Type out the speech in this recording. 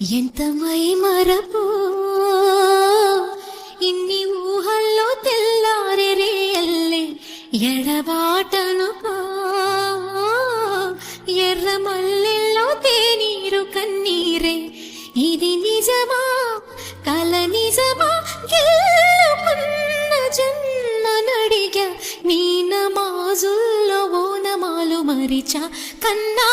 ఎంత మై మరపు ఇన్ని ఊహల్లో తెల్లారే రేయల్లే ఎడబాటను ఎర్ర మల్లెల్లో తేనీరు కన్నీరే ఇది నిజమా కల నిజమా గెలుకున్న జన్మ నడిగా నీ నమాజుల్లో ఓనమాలు మరిచా కన్నా